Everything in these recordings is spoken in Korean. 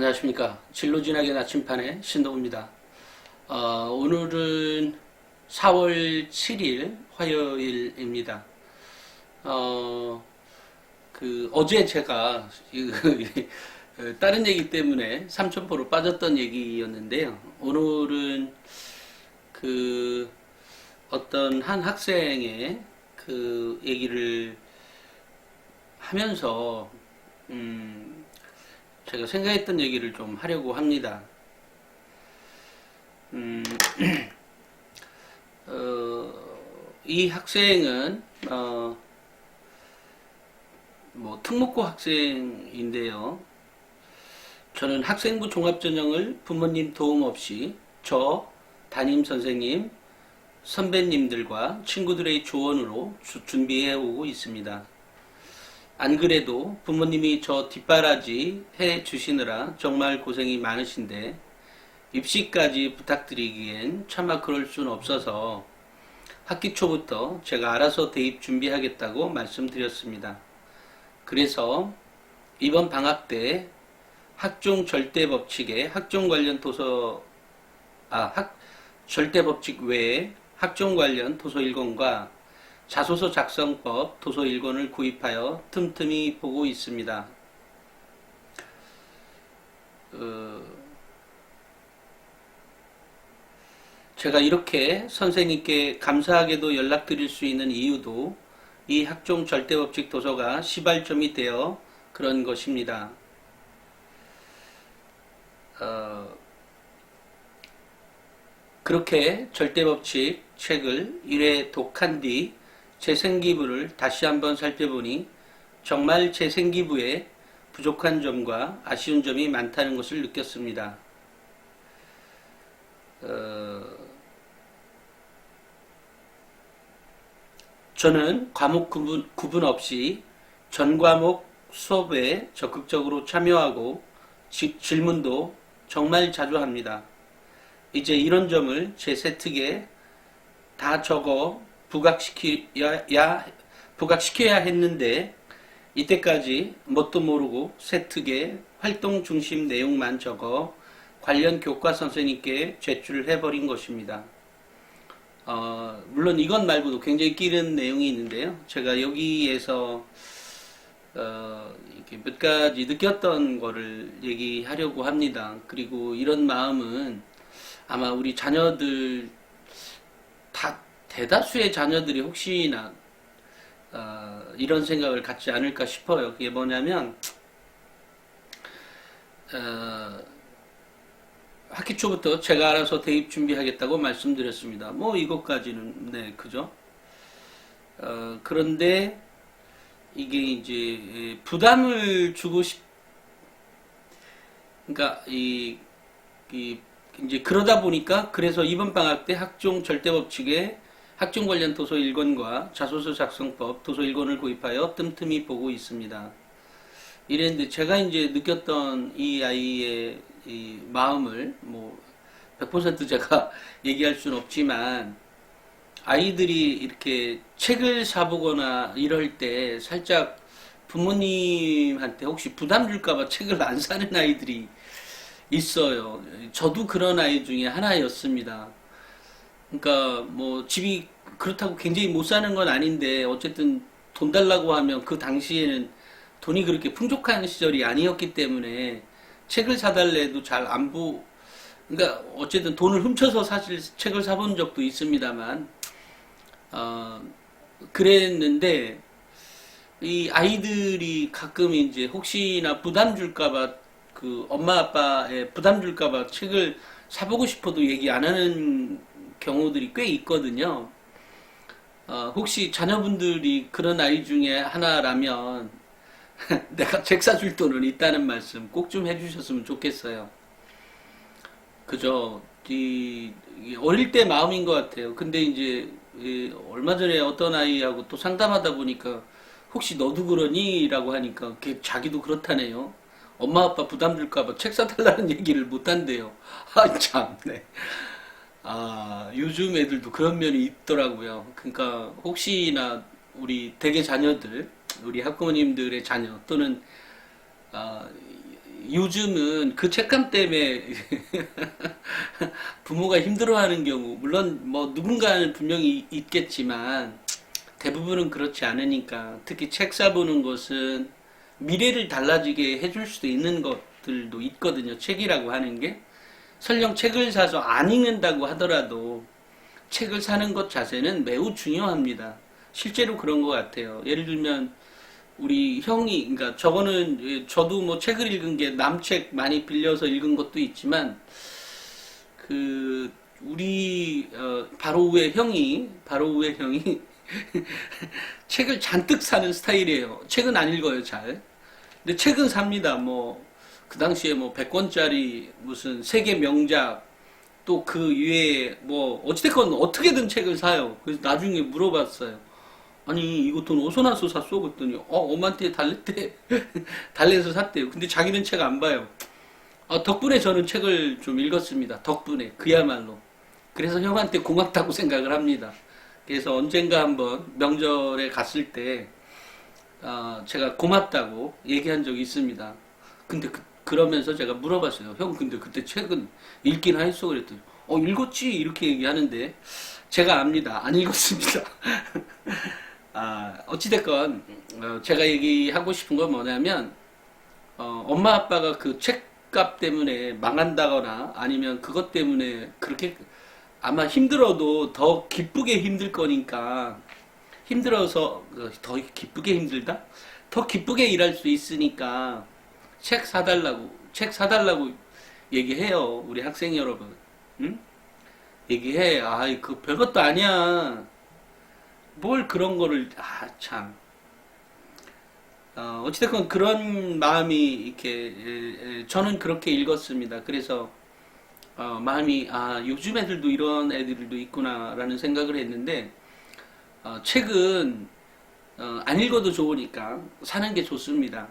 안녕하십니까. 진로진학의 나침판의 신동우입니다. 오늘은 4월 7일 화요일입니다. 어제 제가 다른 얘기 때문에 삼천포로 빠졌던 얘기였는데요. 오늘은 어떤 한 학생의 얘기를 하면서 제가 생각했던 얘기를 좀 하려고 합니다. 이 학생은 특목고 학생인데요. 저는 학생부 종합전형을 부모님 도움 없이 저, 담임 선생님, 선배님들과 친구들의 조언으로 준비해 오고 있습니다. 안 그래도 부모님이 저 뒷바라지 해 주시느라 정말 고생이 많으신데 입시까지 부탁드리기엔 차마 그럴 순 없어서 학기 초부터 제가 알아서 대입 준비하겠다고 말씀드렸습니다. 그래서 이번 방학 때 학종 절대 법칙에 학종 관련 절대 법칙 외에 학종 관련 도서 1권과 자소서 작성법 도서 1권을 구입하여 틈틈이 보고 있습니다. 제가 이렇게 선생님께 감사하게도 연락드릴 수 있는 이유도 이 학종 절대법칙 도서가 시발점이 되어 그런 것입니다. 그렇게 절대법칙 책을 1회 독한 뒤 제 생기부를 다시 한번 살펴보니 정말 제 생기부에 부족한 점과 아쉬운 점이 많다는 것을 느꼈습니다. 저는 과목 구분 없이 전 과목 수업에 적극적으로 참여하고 질문도 정말 자주 합니다. 이제 이런 점을 제 세특에 다 적어 부각시켜야 했는데 이때까지 뭣도 모르고 세특에 활동 중심 내용만 적어 관련 교과 선생님께 제출해버린 것입니다. 물론 이것 말고도 굉장히 끼는 내용이 있는데요. 제가 여기에서 이렇게 몇 가지 느꼈던 거를 얘기하려고 합니다. 그리고 이런 마음은 아마 우리 자녀들 대다수의 자녀들이 혹시나 이런 생각을 갖지 않을까 싶어요. 그게 뭐냐면 학기 초부터 제가 알아서 대입 준비하겠다고 말씀드렸습니다. 이것까지는 네, 그죠? 그런데 이게 이제 부담을 주고 그러니까 이제 그러다 보니까 그래서 이번 방학 때 학종 절대법칙에 학종 관련 도서 1권과 자소서 작성법 도서 1권을 구입하여 틈틈이 보고 있습니다. 이랬는데 제가 이제 느꼈던 이 아이의 이 마음을 100% 제가 얘기할 수는 없지만 아이들이 이렇게 책을 사보거나 이럴 때 살짝 부모님한테 혹시 부담 줄까봐 책을 안 사는 아이들이 있어요. 저도 그런 아이 중에 하나였습니다. 그러니까 집이 그렇다고 굉장히 못 사는 건 아닌데 어쨌든 돈 달라고 하면 그 당시에는 돈이 그렇게 풍족한 시절이 아니었기 때문에 책을 사달래 해도 잘 안 그러니까 어쨌든 돈을 훔쳐서 사실 책을 사본 적도 있습니다만 그랬는데 이 아이들이 가끔 이제 혹시나 부담 줄까봐 엄마 아빠의 부담 줄까봐 책을 사보고 싶어도 얘기 안 하는 경우들이 꽤 있거든요. 혹시 자녀분들이 그런 아이 중에 하나라면 내가 책 사줄 돈은 있다는 말씀 꼭 좀 해주셨으면 좋겠어요. 그죠? 어릴 때 마음인 것 같아요. 근데 이제 얼마 전에 어떤 아이하고 또 상담하다 보니까 혹시 너도 그러니? 라고 하니까 자기도 그렇다네요. 엄마 아빠 부담 줄까봐 책 사달라는 얘기를 못 한대요. 참, 네. 요즘 애들도 그런 면이 있더라고요. 그러니까 혹시나 우리 대개 자녀들, 우리 학부모님들의 자녀 또는 요즘은 그 책감 때문에 부모가 힘들어하는 경우, 물론 뭐 누군가는 분명히 있겠지만 대부분은 그렇지 않으니까, 특히 책 사보는 것은 미래를 달라지게 해줄 수도 있는 것들도 있거든요. 책이라고 하는 게. 설령 책을 사서 안 읽는다고 하더라도 책을 사는 것 자체는 매우 중요합니다. 실제로 그런 것 같아요. 예를 들면 우리 형이, 그러니까 저거는 저도 뭐 책을 읽은 게 남책 많이 빌려서 읽은 것도 있지만, 그 우리 바로 위에 형이 책을 잔뜩 사는 스타일이에요. 책은 안 읽어요, 잘. 근데 책은 삽니다. 뭐 그 당시에 뭐 100권짜리 무슨 세계 명작, 또 그 위에 뭐 어찌됐건 어떻게든 책을 사요. 그래서 나중에 물어봤어요. 아니 이거 돈 어디서 나서 샀어? 그랬더니 엄마한테 달랬대. 달래서 샀대요. 근데 자기는 책 안 봐요. 덕분에 저는 책을 좀 읽었습니다. 덕분에 그야말로. 그래서 형한테 고맙다고 생각을 합니다. 그래서 언젠가 한번 명절에 갔을 때 제가 고맙다고 얘기한 적이 있습니다. 근데 그러면서 제가 물어봤어요. 형 근데 그때 책은 읽긴 했어? 그랬더니 읽었지 이렇게 얘기하는데, 제가 압니다. 안 읽었습니다. 어찌됐건 제가 얘기하고 싶은 건 뭐냐면, 엄마 아빠가 그 책값 때문에 망한다거나 아니면 그것 때문에 그렇게 아마 힘들어도 더 기쁘게 힘들 거니까, 힘들어서 더 기쁘게 힘들다? 더 기쁘게 일할 수 있으니까 책 사달라고 얘기해요. 우리 학생 여러분. 응? 얘기해. 그 별것도 아니야. 뭘 그런 거를, 참. 어찌됐건 그런 마음이 이렇게, 저는 그렇게 읽었습니다. 그래서, 마음이, 요즘 애들도 이런 애들도 있구나라는 생각을 했는데, 책은, 안 읽어도 좋으니까 사는 게 좋습니다.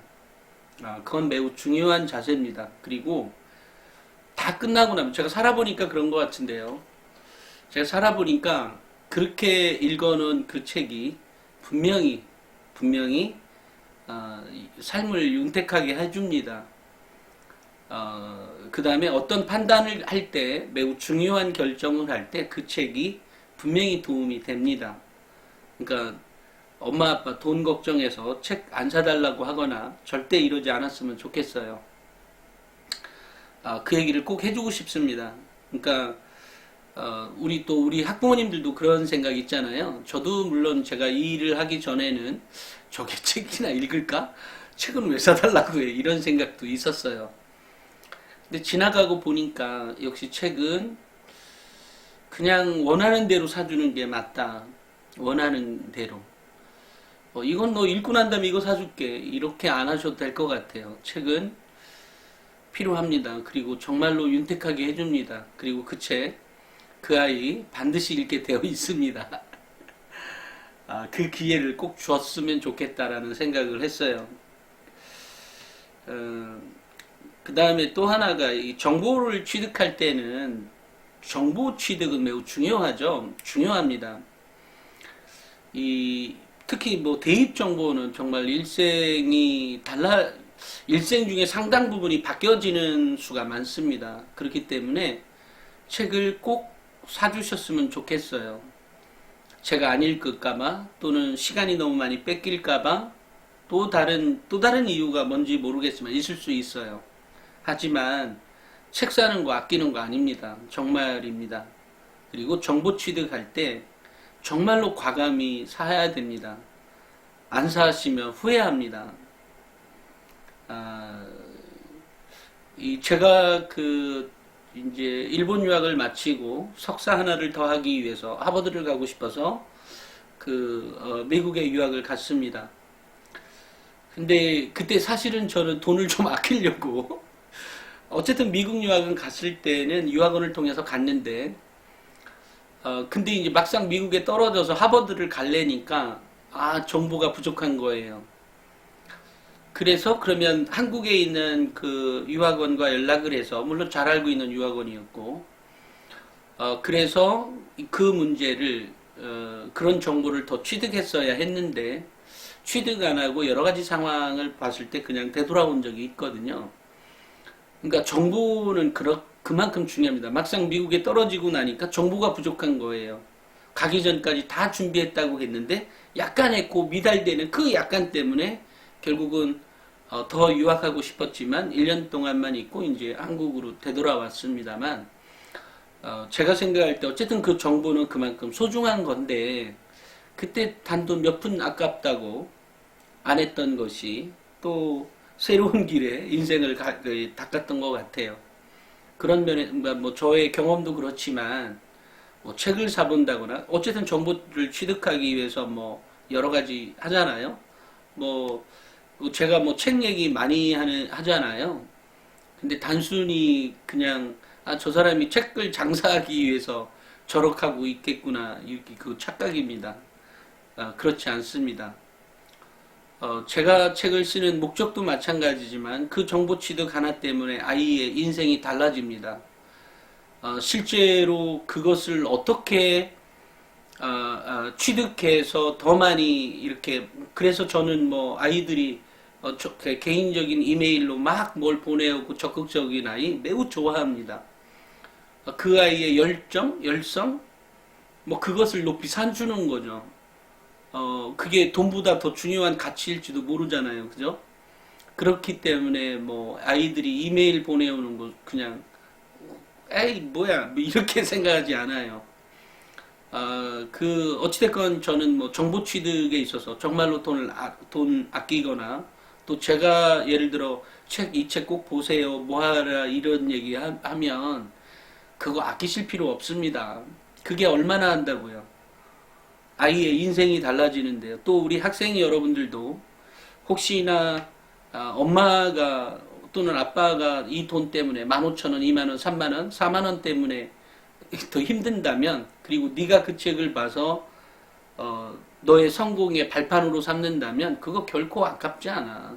그건 매우 중요한 자세입니다. 그리고 다 끝나고 나면, 제가 살아보니까 그런 것 같은데요. 제가 살아보니까 그렇게 읽어놓은 그 책이 분명히 삶을 윤택하게 해줍니다. 그 다음에 어떤 판단을 할 때, 매우 중요한 결정을 할 때 그 책이 분명히 도움이 됩니다. 그러니까 엄마 아빠 돈 걱정해서 책 안 사달라고 하거나 절대 이러지 않았으면 좋겠어요. 그 얘기를 꼭 해주고 싶습니다. 그러니까 우리 학부모님들도 그런 생각 있잖아요. 저도 물론 제가 이 일을 하기 전에는 저게 책이나 읽을까? 책은 왜 사달라고 해? 이런 생각도 있었어요. 근데 지나가고 보니까 역시 책은 그냥 원하는 대로 사주는 게 맞다. 원하는 대로. 이건 너 읽고 난 다음에 이거 사줄게. 이렇게 안 하셔도 될 것 같아요. 책은 필요합니다. 그리고 정말로 윤택하게 해줍니다. 그리고 그 책, 그 아이 반드시 읽게 되어 있습니다. 그 기회를 꼭 줬으면 좋겠다라는 생각을 했어요. 그 다음에 또 하나가, 이 정보를 취득할 때는 정보 취득은 매우 중요합니다. 특히 뭐 대입 정보는 정말 일생 중에 상당 부분이 바뀌어지는 수가 많습니다. 그렇기 때문에 책을 꼭 사주셨으면 좋겠어요. 제가 안 읽을까봐, 또는 시간이 너무 많이 뺏길까봐, 또 다른 이유가 뭔지 모르겠지만 있을 수 있어요. 하지만 책 사는 거 아끼는 거 아닙니다. 정말입니다. 그리고 정보 취득할 때 정말로 과감히 사야 됩니다. 안 사시면 후회합니다. 제가 이제 일본 유학을 마치고 석사 하나를 더 하기 위해서 하버드를 가고 싶어서 미국에 유학을 갔습니다. 근데 그때 사실은 저는 돈을 좀 아끼려고 어쨌든 미국 유학은 갔을 때는 유학원을 통해서 갔는데, 근데 이제 막상 미국에 떨어져서 하버드를 갈래니까 정보가 부족한 거예요. 그래서 그러면 한국에 있는 그 유학원과 연락을 해서, 물론 잘 알고 있는 유학원이었고, 그래서 그 문제를, 그런 정보를 더 취득했어야 했는데, 취득 안 하고 여러 가지 상황을 봤을 때 그냥 되돌아온 적이 있거든요. 그러니까 정보는 그만큼 중요합니다. 막상 미국에 떨어지고 나니까 정보가 부족한 거예요. 가기 전까지 다 준비했다고 했는데 약간의 그 미달되는 그 약간 때문에 결국은 더 유학하고 싶었지만 1년 동안만 있고 이제 한국으로 되돌아왔습니다만 제가 생각할 때 어쨌든 그 정보는 그만큼 소중한 건데 그때 단돈 몇 푼 아깝다고 안 했던 것이 또 새로운 길에 인생을 닦았던 것 같아요. 그런 면에 뭐 저의 경험도 그렇지만 뭐 책을 사본다거나 어쨌든 정보를 취득하기 위해서 뭐 여러 가지 하잖아요. 뭐 제가 뭐 책 얘기 많이 하잖아요. 근데 단순히 그냥 저 사람이 책을 장사하기 위해서 저렇게 있겠구나 이렇게 그 착각입니다. 그렇지 않습니다. 제가 책을 쓰는 목적도 마찬가지지만 그 정보 취득 하나 때문에 아이의 인생이 달라집니다. 실제로 그것을 어떻게 취득해서 더 많이 이렇게 그래서 저는 뭐 아이들이 개인적인 이메일로 막 뭘 보내오고 적극적인 아이 매우 좋아합니다. 그 아이의 열성, 뭐 그것을 높이 산주는 거죠. 그게 돈보다 더 중요한 가치일지도 모르잖아요. 그죠? 그렇기 때문에 뭐 아이들이 이메일 보내오는 거 그냥 에이 뭐야 뭐 이렇게 생각하지 않아요. 어찌됐건 저는 뭐 정보 취득에 있어서 정말로 돈 아끼거나 또 제가 예를 들어 이 책 꼭 보세요 뭐 하라 이런 얘기 하면 그거 아끼실 필요 없습니다. 그게 얼마나 한다고요. 아이의 인생이 달라지는데요. 또 우리 학생 여러분들도 혹시나 엄마가 또는 아빠가 이 돈 때문에 15,000원, 2만원, 3만원, 4만원 때문에 더 힘든다면 그리고 네가 그 책을 봐서 너의 성공의 발판으로 삼는다면 그거 결코 아깝지 않아.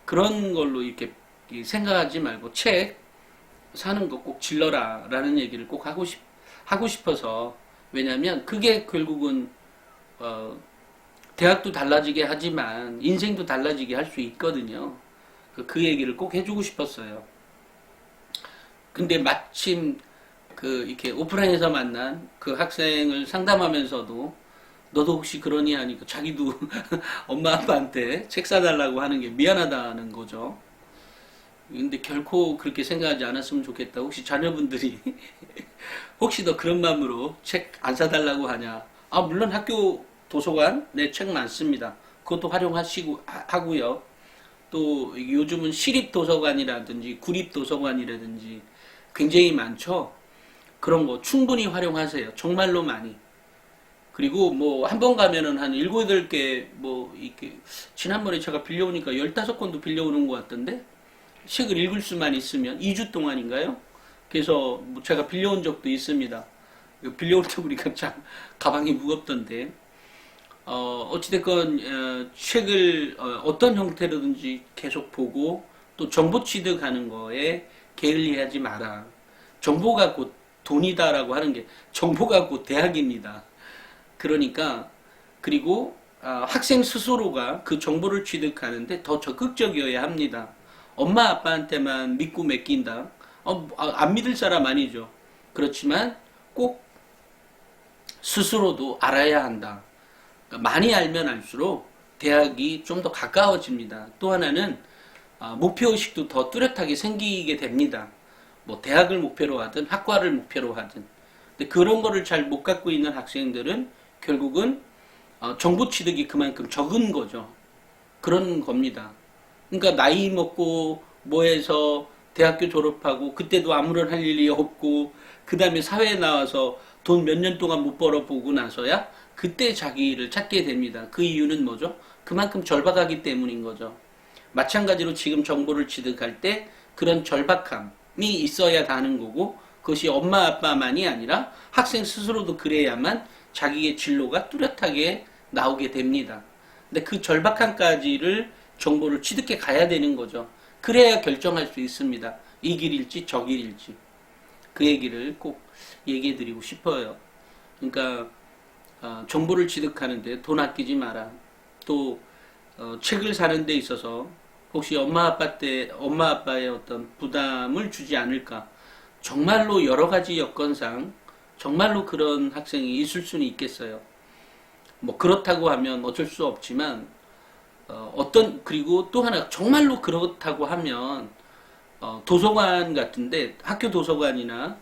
그런 걸로 이렇게 생각하지 말고 책 사는 거 꼭 질러라 라는 얘기를 꼭 하고 싶어서 왜냐면 그게 결국은 대학도 달라지게 하지만 인생도 달라지게 할 수 있거든요. 그 얘기를 꼭 해주고 싶었어요. 근데 마침 이렇게 오프라인에서 만난 그 학생을 상담하면서도 너도 혹시 그러니 하니까 자기도 엄마 아빠한테 책 사달라고 하는 게 미안하다는 거죠. 근데 결코 그렇게 생각하지 않았으면 좋겠다. 혹시 자녀분들이 혹시 너 그런 마음으로 책 안 사달라고 하냐? 물론 학교 도서관 내 책 많습니다. 그것도 활용하시고 하고요. 또 요즘은 시립 도서관이라든지 구립 도서관이라든지 굉장히 많죠. 그런 거 충분히 활용하세요. 정말로 많이. 그리고 뭐 한 번 가면은 한 7, 8개 뭐 이렇게 지난번에 제가 빌려오니까 15권도 빌려오는 것 같던데 책을 읽을 수만 있으면 2주 동안인가요? 그래서 뭐 제가 빌려온 적도 있습니다. 빌려올 때 보니까 참 가방이 무겁던데 어찌됐건 책을 어떤 형태로든지 계속 보고 또 정보 취득하는 거에 게을리하지 마라. 정보가 곧 돈이다라고 하는 게 정보가 곧 대학입니다. 그러니까 그리고 학생 스스로가 그 정보를 취득하는데 더 적극적이어야 합니다. 엄마 아빠한테만 믿고 맡긴다. 안 믿을 사람 아니죠. 그렇지만 꼭 스스로도 알아야 한다. 그러니까 많이 알면 알수록 대학이 좀 더 가까워집니다. 또 하나는 목표의식도 더 뚜렷하게 생기게 됩니다. 뭐 대학을 목표로 하든 학과를 목표로 하든. 근데 그런 거를 잘 못 갖고 있는 학생들은 결국은 정보 취득이 그만큼 적은 거죠. 그런 겁니다. 그러니까 나이 먹고 뭐해서 대학교 졸업하고 그때도 아무런 할 일이 없고 그 다음에 사회에 나와서 돈 몇 년 동안 못 벌어보고 나서야 그때 자기를 찾게 됩니다. 그 이유는 뭐죠? 그만큼 절박하기 때문인 거죠. 마찬가지로 지금 정보를 취득할 때 그런 절박함이 있어야 하는 거고 그것이 엄마 아빠만이 아니라 학생 스스로도 그래야만 자기의 진로가 뚜렷하게 나오게 됩니다. 근데 그 절박함까지를 정보를 취득해 가야 되는 거죠. 그래야 결정할 수 있습니다. 이 길일지 저 길일지. 그 얘기를 꼭 얘기해 드리고 싶어요. 그러니까 정보를 취득하는데 돈 아끼지 마라. 또 책을 사는 데 있어서 혹시 엄마 아빠의 어떤 부담을 주지 않을까. 정말로 여러 가지 여건상 정말로 그런 학생이 있을 수는 있겠어요. 뭐 그렇다고 하면 어쩔 수 없지만 그리고 또 하나 정말로 그렇다고 하면 도서관 같은데 학교 도서관이나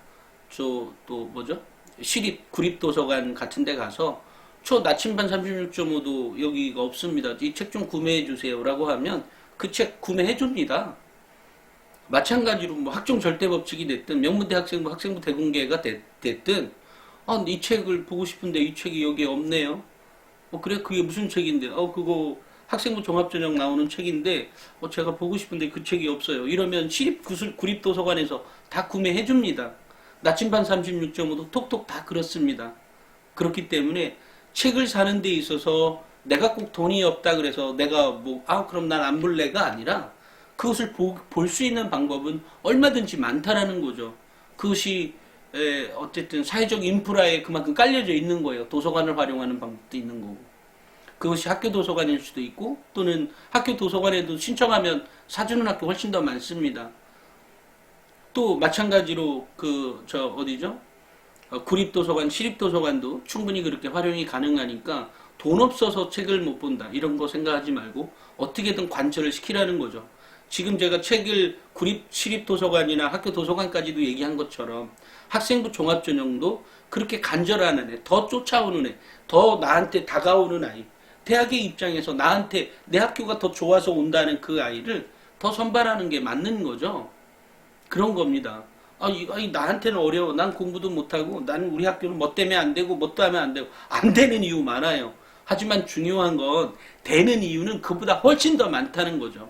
또 뭐죠? 시립 구립 도서관 같은 데 가서 나침반 36.5도 여기가 없습니다. 이 책 좀 구매해 주세요라고 하면 그 책 구매해 줍니다. 마찬가지로 뭐 학종 절대 법칙이 됐든 명문대 학생부 학생부 대공개가 됐든 이 책을 보고 싶은데 이 책이 여기에 없네요. 그래 그게 무슨 책인데? 그거 학생부 종합전형 나오는 책인데 제가 보고 싶은데 그 책이 없어요. 이러면 시립 구립 도서관에서 다 구매해 줍니다. 나침반 36.5도 톡톡 다 그렇습니다. 그렇기 때문에 책을 사는 데 있어서 내가 꼭 돈이 없다 그래서 내가 그럼 난 안 볼래가 아니라 그것을 볼 수 있는 방법은 얼마든지 많다라는 거죠. 그것이 어쨌든 사회적 인프라에 그만큼 깔려져 있는 거예요. 도서관을 활용하는 방법도 있는 거고. 그것이 학교 도서관일 수도 있고 또는 학교 도서관에도 신청하면 사주는 학교 훨씬 더 많습니다. 또 마찬가지로 어디죠? 구립도서관, 시립도서관도 충분히 그렇게 활용이 가능하니까 돈 없어서 책을 못 본다 이런 거 생각하지 말고 어떻게든 관철을 시키라는 거죠. 지금 제가 책을 구립, 시립도서관이나 학교 도서관까지도 얘기한 것처럼 학생부 종합전형도 그렇게 간절한 애, 더 쫓아오는 애, 더 나한테 다가오는 아이, 대학의 입장에서 나한테 내 학교가 더 좋아서 온다는 그 아이를 더 선발하는 게 맞는 거죠. 그런 겁니다. 나한테는 어려워. 난 공부도 못하고, 나는 우리 학교는 뭐 때문에 안 되고, 뭐 또 하면 안 되고, 안 되는 이유 많아요. 하지만 중요한 건, 되는 이유는 그보다 훨씬 더 많다는 거죠.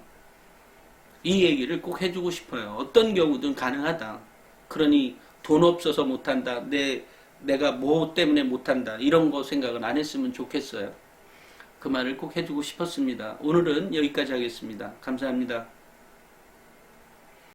이 얘기를 꼭 해주고 싶어요. 어떤 경우든 가능하다. 그러니, 돈 없어서 못한다. 내가 뭐 때문에 못한다. 이런 거 생각은 안 했으면 좋겠어요. 그 말을 꼭 해주고 싶었습니다. 오늘은 여기까지 하겠습니다. 감사합니다.